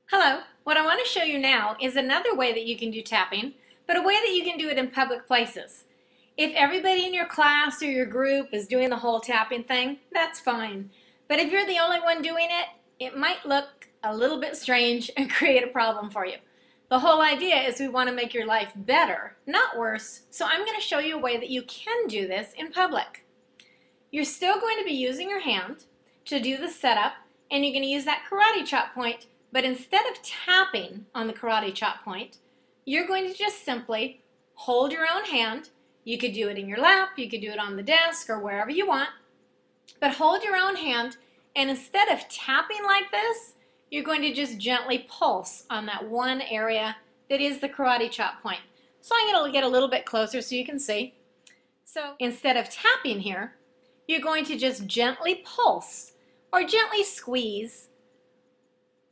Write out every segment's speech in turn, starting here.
Hello, what I want to show you now is another way that you can do tapping, but a way that you can do it in public places. If everybody in your class or your group is doing the whole tapping thing, that's fine. But if you're the only one doing it, it might look a little bit strange and create a problem for you. The whole idea is we want to make your life better, not worse, so I'm going to show you a way that you can do this in public. You're still going to be using your hand to do the setup, and you're going to use that karate chop point. But instead of tapping on the karate chop point, you're going to just simply hold your own hand. You could do it in your lap, you could do it on the desk or wherever you want, but hold your own hand, and instead of tapping like this, you're going to just gently pulse on that one area that is the karate chop point. So I'm going to get a little bit closer so you can see. So instead of tapping here, you're going to just gently pulse or gently squeeze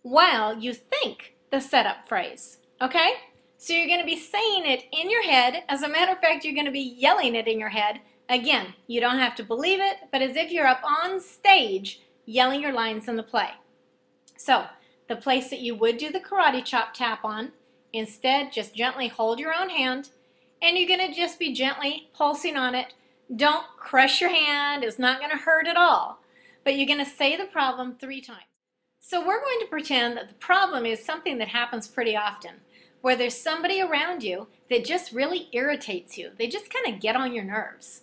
while you think the setup phrase, okay? So you're going to be saying it in your head. As a matter of fact, you're going to be yelling it in your head. Again, you don't have to believe it, but as if you're up on stage yelling your lines in the play. So the place that you would do the karate chop tap on, instead just gently hold your own hand, and you're going to just be gently pulsing on it. Don't crush your hand. It's not going to hurt at all, but you're going to say the problem 3 times. So we're going to pretend that the problem is something that happens pretty often, where there's somebody around you that just really irritates you. They just kind of get on your nerves.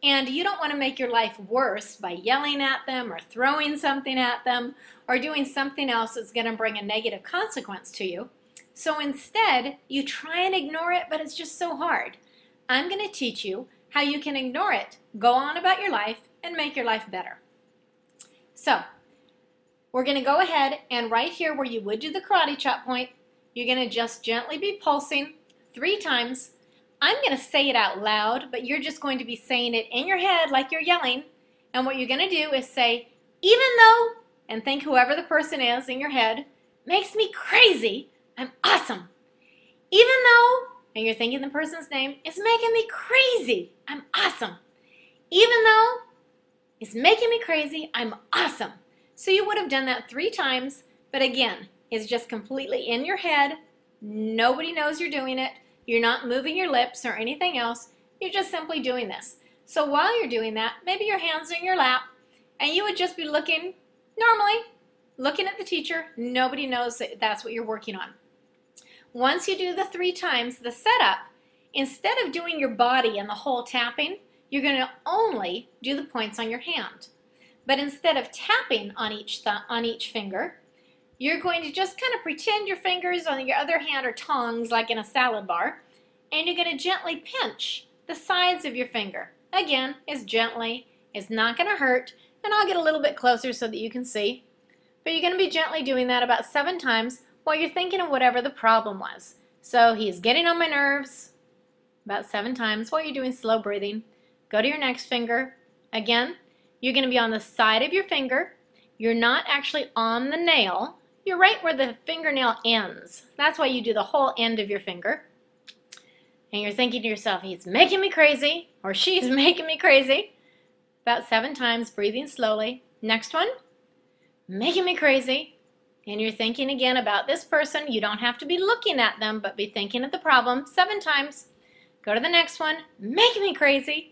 And you don't want to make your life worse by yelling at them or throwing something at them or doing something else that's going to bring a negative consequence to you. So instead, you try and ignore it, but it's just so hard. I'm going to teach you how you can ignore it, go on about your life, and make your life better. So we're going to go ahead and right here where you would do the karate chop point, you're going to just gently be pulsing 3 times. I'm going to say it out loud, but you're just going to be saying it in your head like you're yelling. And what you're going to do is say, even though, and think whoever the person is in your head, makes me crazy, I'm awesome. Even though, and you're thinking the person's name, is making me crazy, I'm awesome. Even though it's making me crazy, I'm awesome. So you would have done that 3 times, but again, it's just completely in your head. Nobody knows you're doing it. You're not moving your lips or anything else. You're just simply doing this. So while you're doing that, maybe your hands are in your lap, and you would just be looking normally, looking at the teacher. Nobody knows that that's what you're working on. Once you do the 3 times, the setup, instead of doing your body and the whole tapping, you're going to only do the points on your hand. But instead of tapping on each finger, you're going to just kind of pretend your fingers on your other hand are tongs like in a salad bar, and you're going to gently pinch the sides of your finger. Again, it's gently, it's not going to hurt, and I'll get a little bit closer so that you can see. But you're going to be gently doing that about 7 times while you're thinking of whatever the problem was. So he's getting on my nerves, about 7 times while you're doing slow breathing. Go to your next finger. Again, you're going to be on the side of your finger. You're not actually on the nail. You're right where the fingernail ends. That's why you do the whole end of your finger. And you're thinking to yourself, he's making me crazy, or she's making me crazy. About 7 times, breathing slowly. Next one, making me crazy. And you're thinking again about this person. You don't have to be looking at them, but be thinking of the problem 7 times. Go to the next one, making me crazy.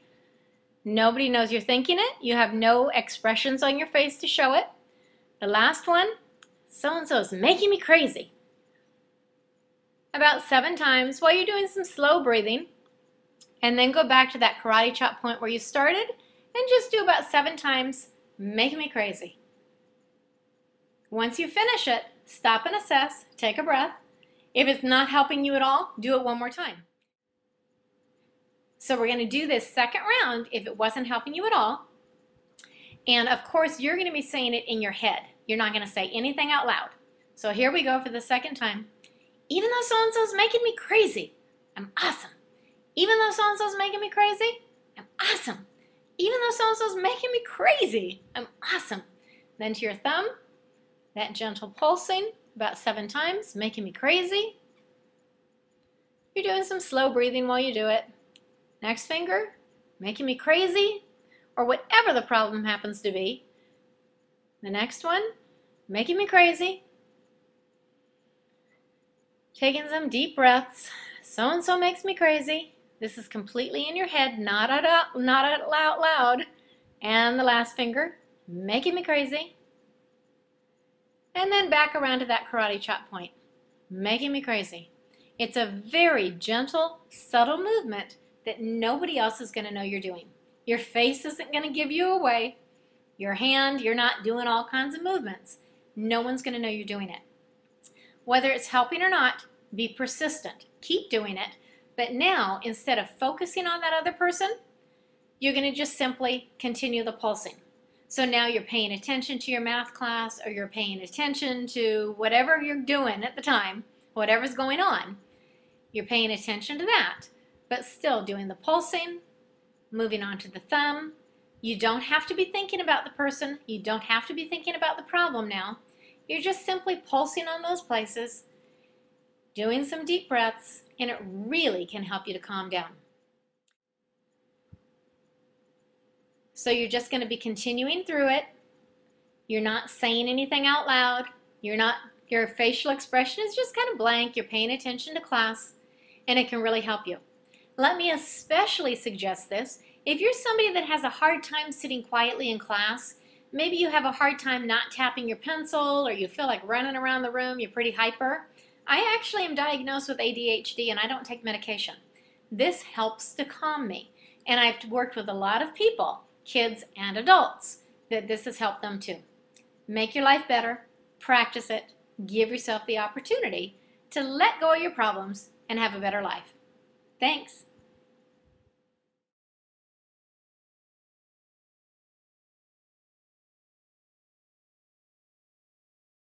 Nobody knows you're thinking it. You have no expressions on your face to show it. The last one, so-and-so is making me crazy. About 7 times while you're doing some slow breathing. And then go back to that karate chop point where you started and just do about 7 times, making me crazy. Once you finish it, stop and assess, take a breath. If it's not helping you at all, do it one more time. So we're going to do this second round if it wasn't helping you at all. And of course, you're going to be saying it in your head. You're not going to say anything out loud. So here we go for the second time. Even though so-and-so's making me crazy, I'm awesome. Even though so-and-so's making me crazy, I'm awesome. Even though so-and-so's making me crazy, I'm awesome. Then to your thumb, that gentle pulsing, about 7 times, making me crazy. You're doing some slow breathing while you do it. Next finger, making me crazy, or whatever the problem happens to be. The next one, making me crazy. Taking some deep breaths. So-and-so makes me crazy. This is completely in your head, not out loud. And the last finger, making me crazy. And then back around to that karate chop point, making me crazy. It's a very gentle, subtle movement that nobody else is going to know you're doing. Your face isn't going to give you away. Your hand, you're not doing all kinds of movements. No one's going to know you're doing it. Whether it's helping or not, be persistent. Keep doing it. But now, instead of focusing on that other person, you're going to just simply continue the pulsing. So now you're paying attention to your math class, or you're paying attention to whatever you're doing at the time, whatever's going on. You're paying attention to that, but still doing the pulsing, moving on to the thumb. You don't have to be thinking about the person. You don't have to be thinking about the problem now. You're just simply pulsing on those places, doing some deep breaths, and it really can help you to calm down. So you're just going to be continuing through it. You're not saying anything out loud. Your facial expression is just kind of blank. You're paying attention to class, and it can really help you. Let me especially suggest this. If you're somebody that has a hard time sitting quietly in class, maybe you have a hard time not tapping your pencil, or you feel like running around the room, you're pretty hyper. I actually am diagnosed with ADHD, and I don't take medication. This helps to calm me, and I've worked with a lot of people, kids and adults, that this has helped them too. Make your life better, practice it, give yourself the opportunity to let go of your problems and have a better life. Thanks.